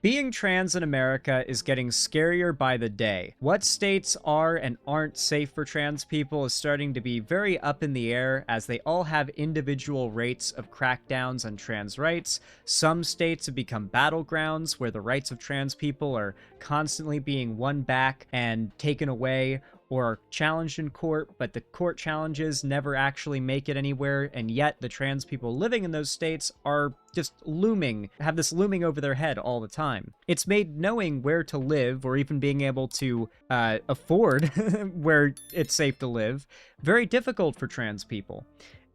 Being trans in America is getting scarier by the day. What states are and aren't safe for trans people is starting to be very up in the air, as they all have individual rates of crackdowns on trans rights. Some states have become battlegrounds where the rights of trans people are constantly being won back and taken away, or challenged in court, but the court challenges never actually make it anywhere, and yet the trans people living in those states are just have this looming over their head all the time. It's made knowing where to live, or even being able to afford where it's safe to live, very difficult for trans people.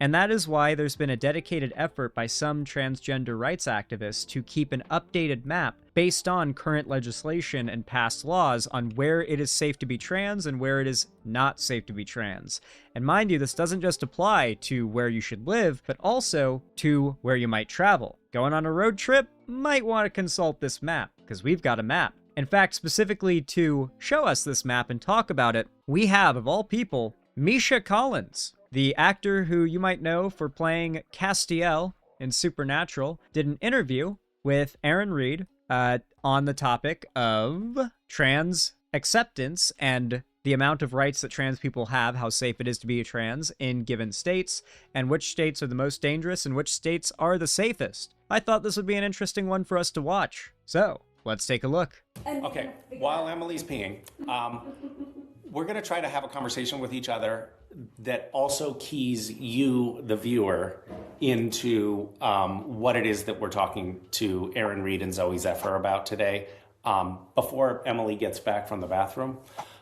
And that is why there's been a dedicated effort by some transgender rights activists to keep an updated map based on current legislation and past laws on where it is safe to be trans and where it is not safe to be trans. And mind you, this doesn't just apply to where you should live, but also to where you might travel. Going on a road trip, might want to consult this map, because we've got a map. In fact, specifically to show us this map and talk about it, we have, of all people, Misha Collins. The actor who you might know for playing Castiel in Supernatural did an interview with Aaron Reed on the topic of trans acceptance and the amount of rights that trans people have, how safe it is to be a trans in given states, and which states are the most dangerous and which states are the safest. I thought this would be an interesting one for us to watch. So, let's take a look. Okay, while Emily's peeing, we're going to try to have a conversation with each other that also keys you, the viewer, into what it is that we're talking to Aaron Reed and Zoe Zephyr about today. Before Emily gets back from the bathroom,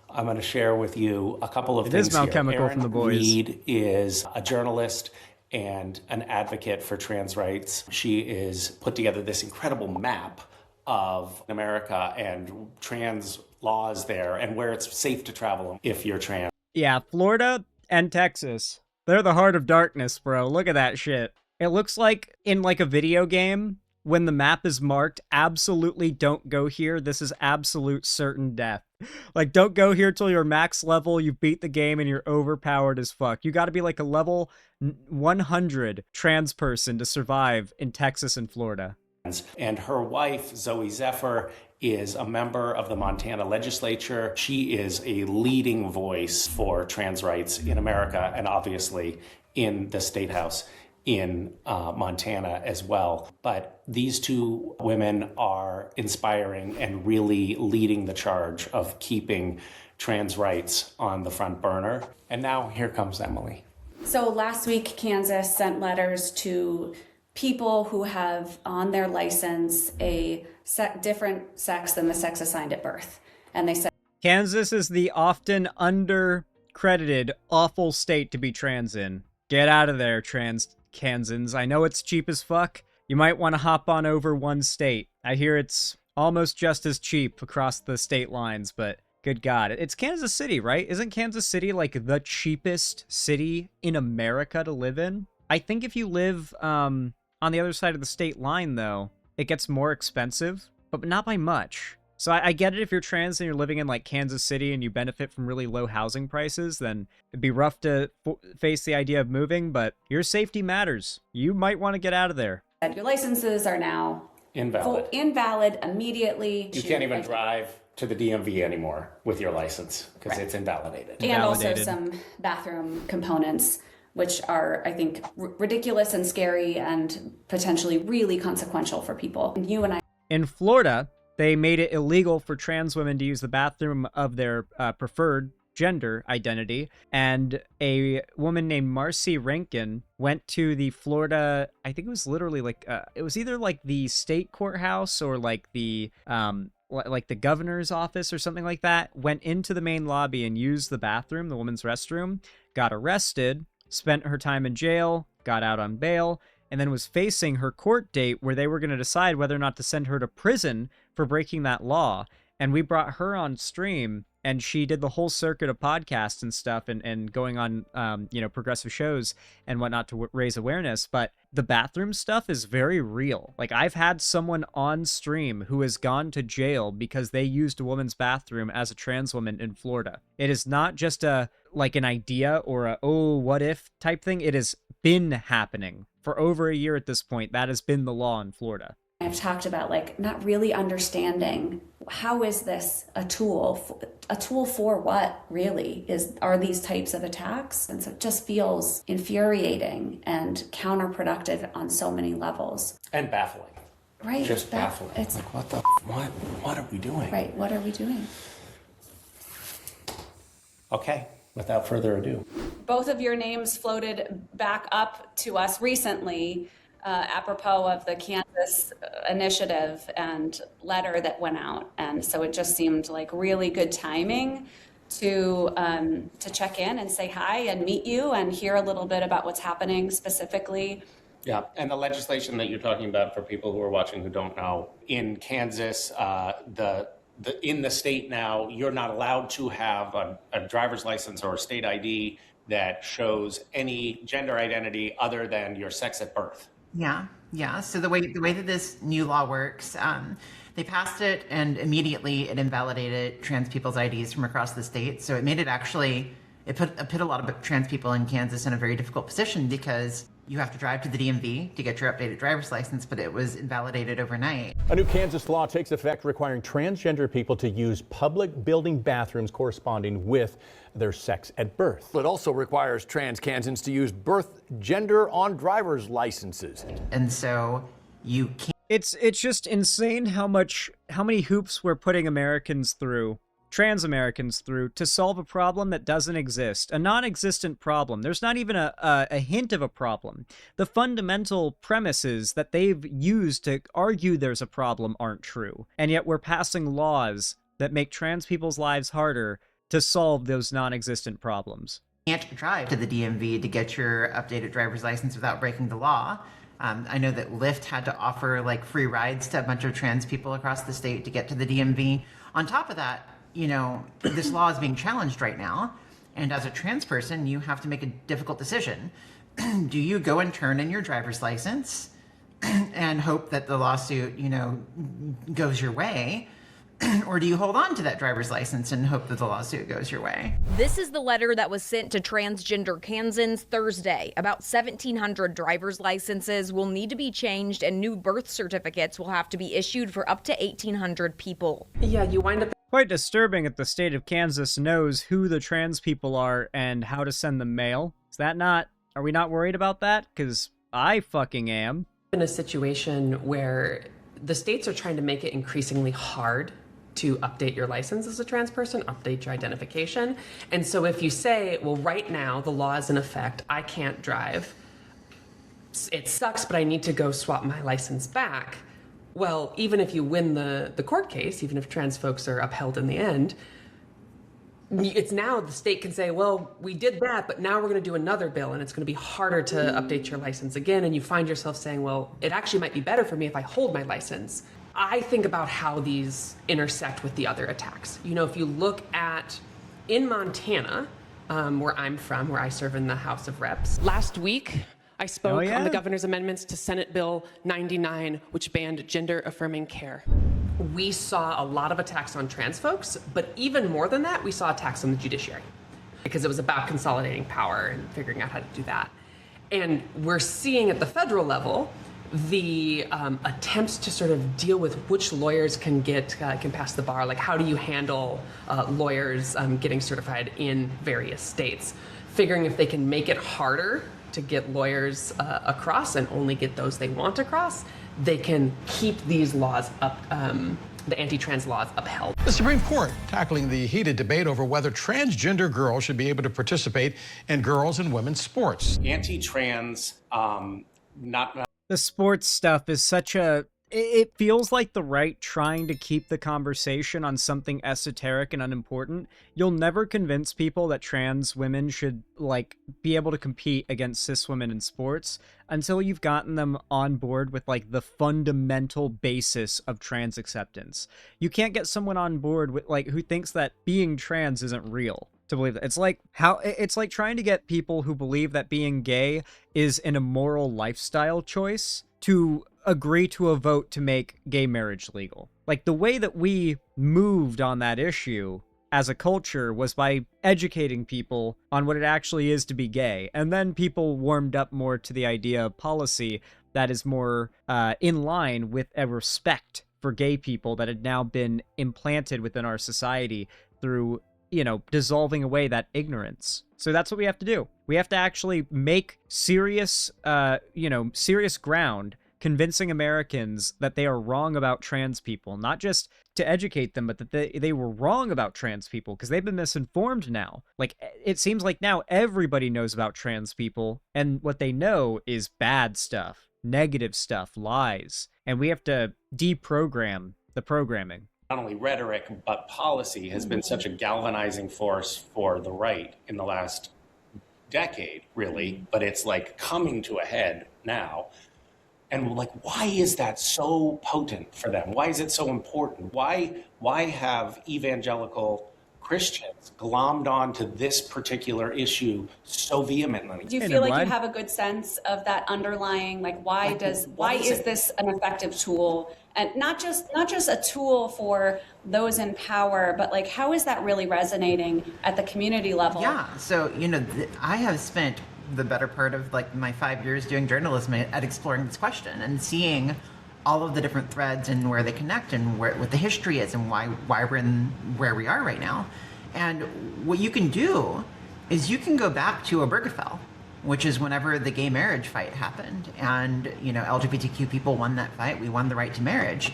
I'm going to share with you a couple of things. It is Mount Chemical Aaron from The Boys. Reed is a journalist and an advocate for trans rights. She is put together this incredible map of America and trans laws there and where it's safe to travel if you're trans. Yeah, Florida and Texas. They're the heart of darkness, bro. Look at that shit. It looks like in like a video game when the map is marked, absolutely don't go here. This is absolute certain death. Like, don't go here till you're max level, you beat the game, and you're overpowered as fuck. You gotta be like a level 100 trans person to survive in Texas and Florida. And her wife, Zoe Zephyr, is a member of the Montana legislature. She is a leading voice for trans rights in America and obviously in the State House in Montana as well. But these two women are inspiring and really leading the charge of keeping trans rights on the front burner. And now here comes Emily. So last week, Kansas sent letters to people who have on their license a different sex than the sex assigned at birth. And they said, Kansas is the often under-credited, awful state to be trans in. Get out of there, trans Kansans. I know it's cheap as fuck. You might want to hop on over one state. I hear it's almost just as cheap across the state lines, but good God. It's Kansas City, right? Isn't Kansas City like the cheapest city in America to live in? I think if you live on the other side of the state line, though, it gets more expensive, but not by much. So I get it if you're trans and you're living in like Kansas City and you benefit from really low housing prices, then it'd be rough to face the idea of moving, but your safety matters. You might want to get out of there. Your licenses are now invalid immediately. You can't even drive to the DMV anymore with your license because it's invalidated. And also some bathroom components, which are, I think, ridiculous and scary and potentially really consequential for people. And you and I. In Florida, they made it illegal for trans women to use the bathroom of their preferred gender identity, and a woman named Marcy Rankin went to the Florida, I think it was literally like, it was either like the state courthouse or like the governor's office or something like that, went into the main lobby and used the bathroom, the women's restroom, got arrested, spent her time in jail, got out on bail, and then was facing her court date where they were going to decide whether or not to send her to prison for breaking that law. And we brought her on stream, and she did the whole circuit of podcasts and stuff and going on, progressive shows and whatnot to raise awareness. But the bathroom stuff is very real. Like, I've had someone on stream who has gone to jail because they used a woman's bathroom as a trans woman in Florida. It is not just an idea or a, oh, what if type thing. It has been happening for over a year at this point. That has been the law in Florida. I've talked about like not really understanding how is this a tool for what really are these types of attacks. And so it just feels infuriating and counterproductive on so many levels. And baffling. Right. Just baffling. It's like, what are we doing? Right. What are we doing? Okay. Without further ado. Both of your names floated back up to us recently, apropos of the Kansas initiative and letter that went out. And so it just seemed like really good timing to check in and say hi and meet you and hear a little bit about what's happening specifically. Yeah, and the legislation that you're talking about, for people who are watching who don't know, in Kansas, in the state now, you're not allowed to have a driver's license or a state ID that shows any gender identity other than your sex at birth. Yeah. So the way that this new law works, they passed it and immediately it invalidated trans people's IDs from across the state. So it made it put a lot of trans people in Kansas in a very difficult position, because you have to drive to the DMV to get your updated driver's license, but it was invalidated overnight. A new Kansas law takes effect requiring transgender people to use public building bathrooms corresponding with their sex at birth. It also requires trans Kansans to use birth gender on driver's licenses. And so you can't. It's just insane how many hoops we're putting trans Americans through to solve a problem that doesn't exist, a non-existent problem. There's not even a hint of a problem. The fundamental premises that they've used to argue there's a problem aren't true. And yet we're passing laws that make trans people's lives harder to solve those non-existent problems. You can't drive to the DMV to get your updated driver's license without breaking the law. I know that Lyft had to offer like free rides to a bunch of trans people across the state to get to the DMV. On top of that, this law is being challenged right now. And as a trans person, you have to make a difficult decision. Do you go and turn in your driver's license and hope that the lawsuit, goes your way? Or do you hold on to that driver's license and hope that the lawsuit goes your way? This is the letter that was sent to transgender Kansans Thursday. About 1,700 driver's licenses will need to be changed, and new birth certificates will have to be issued for up to 1,800 people. Yeah, you wind up... Quite disturbing that the state of Kansas knows who the trans people are and how to send them mail. Are we not worried about that? Because I fucking am. In a situation where the states are trying to make it increasingly hard to update your license as a trans person, update your identification. And so if you say, well, right now the law is in effect, I can't drive, it sucks, but I need to go swap my license back. Well, even if you win the court case, even if trans folks are upheld in the end, it's now the state can say, well, we did that, but now we're going to do another bill and it's going to be harder to update your license again. And you find yourself saying, well, it actually might be better for me if I hold my license. I think about how these intersect with the other attacks. If you look at in Montana, where I'm from, where I serve in the House of Reps, last week, I spoke on the governor's amendments to Senate Bill 99, which banned gender-affirming care. We saw a lot of attacks on trans folks, but even more than that, we saw attacks on the judiciary, because it was about consolidating power and figuring out how to do that. And we're seeing at the federal level the attempts to sort of deal with which lawyers can pass the bar. Like, how do you handle lawyers getting certified in various states? Figuring if they can make it harder to get lawyers across and only get those they want across, they can keep these laws up, the anti-trans laws upheld. The Supreme Court tackling the heated debate over whether transgender girls should be able to participate in girls' and women's sports. Anti-trans, The sports stuff is it feels like the right trying to keep the conversation on something esoteric and unimportant. You'll never convince people that trans women should, be able to compete against cis women in sports until you've gotten them on board with, the fundamental basis of trans acceptance. You can't get someone on board with, who thinks that being trans isn't real to believe that. It's like trying to get people who believe that being gay is an immoral lifestyle choice to agree to a vote to make gay marriage legal. The way that we moved on that issue as a culture was by educating people on what it actually is to be gay. And then people warmed up more to the idea of policy. that is more in line with a respect for gay people that had now been implanted within our society through, dissolving away that ignorance. So that's what we have to do. We have to actually make serious ground convincing Americans that they are wrong about trans people, not just to educate them, but that they were wrong about trans people because they've been misinformed now. Like, it seems like now everybody knows about trans people, and what they know is bad stuff, negative stuff, lies, and we have to deprogram the programming. Not only rhetoric, but policy has been such a galvanizing force for the right in the last decade, really, but it's like coming to a head now. And like, why is that so potent for them? Why is it so important? Why have evangelical Christians glommed onto this particular issue so vehemently? Do you feel like you have a good sense of that underlying, like, why is this an effective tool? And not just a tool for those in power, but like, how is that really resonating at the community level? Yeah, so, I have spent the better part of like my 5 years doing journalism at exploring this question and seeing all of the different threads and where they connect and what the history is and why we're in where we are right now. And what you can do is you can go back to Obergefell, which is whenever the gay marriage fight happened, and LGBTQ people won that fight. We won the right to marriage.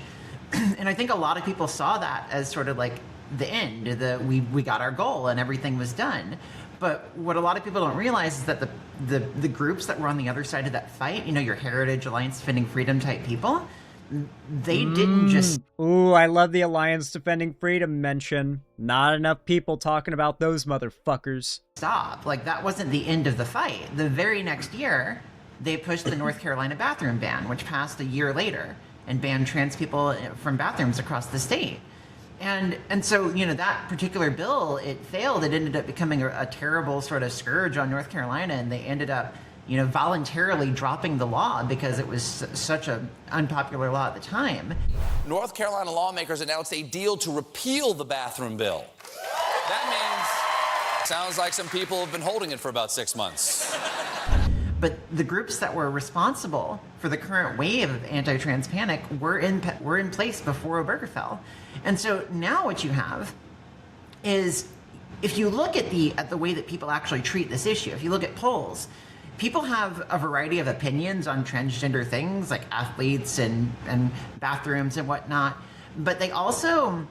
And I think a lot of people saw that as sort of like the end, we got our goal and everything was done. But what a lot of people don't realize is that the groups that were on the other side of that fight, your Heritage, Alliance Defending Freedom type people, they didn't just... Ooh, I love the Alliance Defending Freedom mention. Not enough people talking about those motherfuckers. Stop. Like, that wasn't the end of the fight. The very next year, they pushed the North Carolina bathroom ban, which passed a year later, and banned trans people from bathrooms across the state. And so, that particular bill, it failed. It ended up becoming a terrible sort of scourge on North Carolina, and they ended up, voluntarily dropping the law because it was such an unpopular law at the time. North Carolina lawmakers announced a deal to repeal the bathroom bill. That means, sounds like some people have been holding it for about 6 months. But the groups that were responsible for the current wave of anti-trans panic were in place before Obergefell. And so now what you have is, if you look at the way that people actually treat this issue, if you look at polls, people have a variety of opinions on transgender things like athletes and bathrooms and whatnot, but they also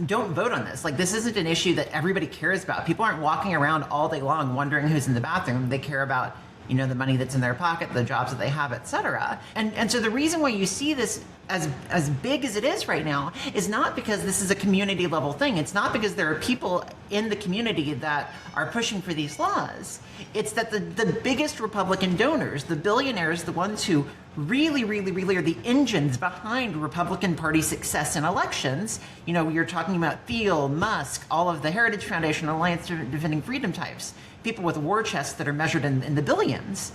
don't vote on this. Like, this isn't an issue that everybody cares about. People aren't walking around all day long wondering who's in the bathroom. They care about the money that's in their pocket, the jobs that they have, etc. And so the reason why you see this as big as it is right now is not because this is a community level thing. It's not because there are people in the community that are pushing for these laws. It's that the biggest Republican donors, the billionaires, the ones who really are the engines behind Republican Party success in elections, you're talking about Thiel, Musk, all of the Heritage Foundation, Alliance Defending Freedom types, people with war chests that are measured in the billions.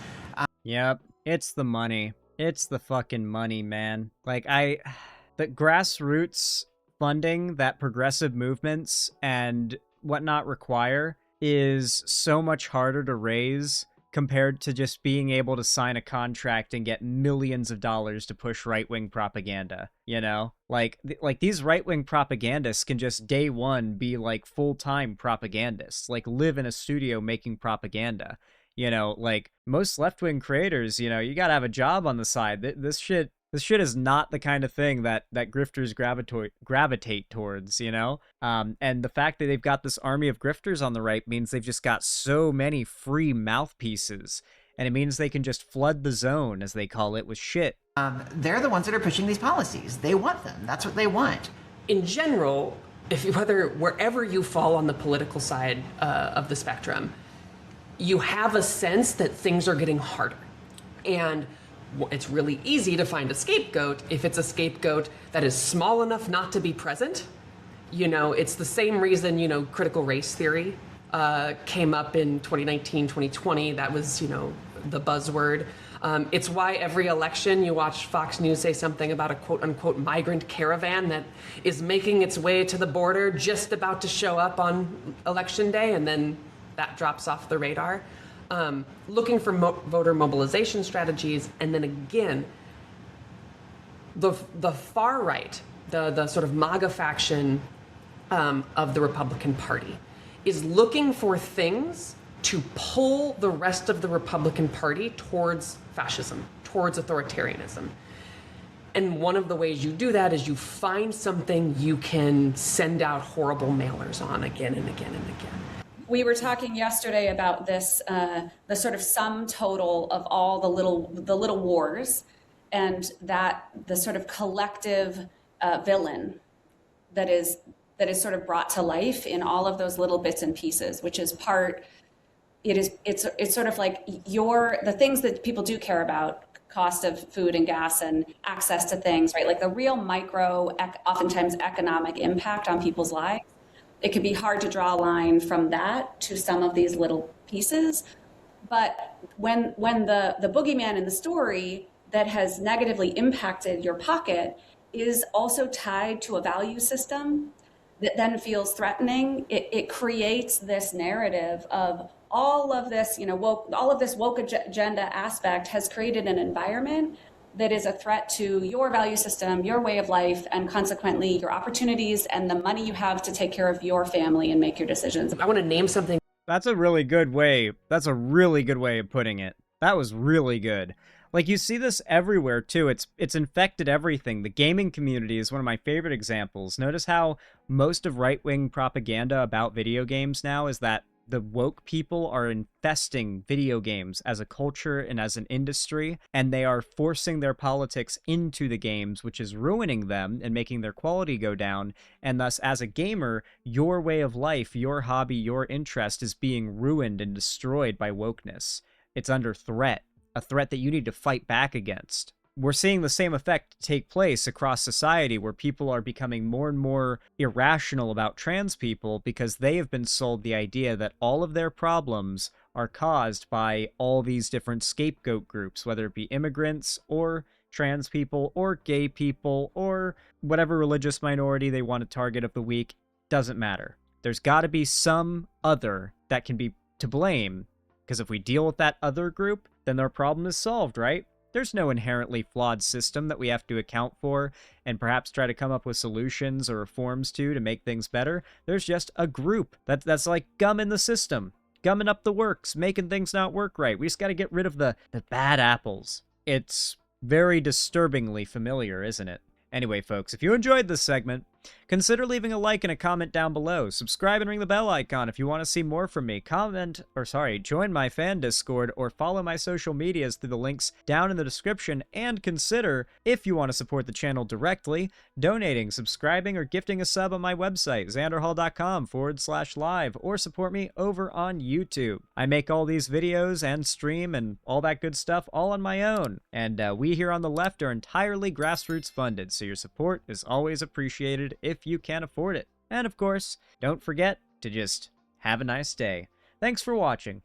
Yep, it's the money. It's the fucking money, man. Like, the grassroots funding that progressive movements and whatnot require is so much harder to raise compared to just being able to sign a contract and get millions of dollars to push right-wing propaganda, Like these right-wing propagandists can just day one be like full-time propagandists, like live in a studio making propaganda. Like most left-wing creators, you gotta have a job on the side. This shit is not the kind of thing that grifters gravitate towards, And the fact that they've got this army of grifters on the right means they've just got so many free mouthpieces, and it means they can just flood the zone, as they call it, with shit. They're the ones that are pushing these policies. They want them. That's what they want. In general, wherever you fall on the political side of the spectrum, you have a sense that things are getting harder. And it's really easy to find a scapegoat if it's a scapegoat that is small enough not to be present. It's the same reason, critical race theory came up in 2019, 2020. That was, the buzzword. It's why every election you watch Fox News say something about a quote-unquote migrant caravan that is making its way to the border, just about to show up on election day, and then that drops off the radar. looking for voter mobilization strategies, and then again, the far right, the sort of MAGA faction of the Republican Party, is looking for things to pull the rest of the Republican Party towards fascism, towards authoritarianism. And one of the ways you do that is you find something you can send out horrible mailers on again and again and again. We were talking yesterday about this, the sort of sum total of all the little wars, and that the sort of collective villain that is sort of brought to life in all of those little bits and pieces, which is it's sort of like the things that people do care about, cost of food and gas and access to things, right? Like the real micro, oftentimes economic impact on people's lives. It can be hard to draw a line from that to some of these little pieces. But when the boogeyman in the story that has negatively impacted your pocket is also tied to a value system that then feels threatening, it creates this narrative of all of this, woke agenda aspect has created an environment that is a threat to your value system, your way of life, and consequently your opportunities and the money you have to take care of your family and make your decisions. I want to name something. That's a really good way of putting it. That was really good. Like, you see this everywhere, too. It's infected everything. The gaming community is one of my favorite examples. Notice how most of right-wing propaganda about video games now is that the woke people are infesting video games as a culture and as an industry, and they are forcing their politics into the games, which is ruining them and making their quality go down. And thus, as a gamer, your way of life, your hobby, your interest is being ruined and destroyed by wokeness. It's under threat, a threat that you need to fight back against. We're seeing the same effect take place across society, where people are becoming more and more irrational about trans people because they have been sold the idea that all of their problems are caused by all these different scapegoat groups, whether it be immigrants or trans people or gay people or whatever religious minority they want to target of the week. Doesn't matter. There's got to be some other that can be to blame, because if we deal with that other group, then their problem is solved, right? There's no inherently flawed system that we have to account for and perhaps try to come up with solutions or reforms to make things better. There's just a group that's like gum in the system, gumming up the works, making things not work right. We just got to get rid of the bad apples. It's very disturbingly familiar, isn't it? Anyway, folks, if you enjoyed this segment, consider leaving a like and a comment down below. Subscribe and ring the bell icon if you want to see more from me. Join my fan Discord or follow my social medias through the links down in the description, and consider, if you want to support the channel directly, donating, subscribing, or gifting a sub on my website, xanderhall.com/live, or support me over on YouTube. I make all these videos and stream and all that good stuff all on my own, and we here on the left are entirely grassroots funded, so your support is always appreciated if you can afford it. And of course, don't forget to just have a nice day. Thanks for watching.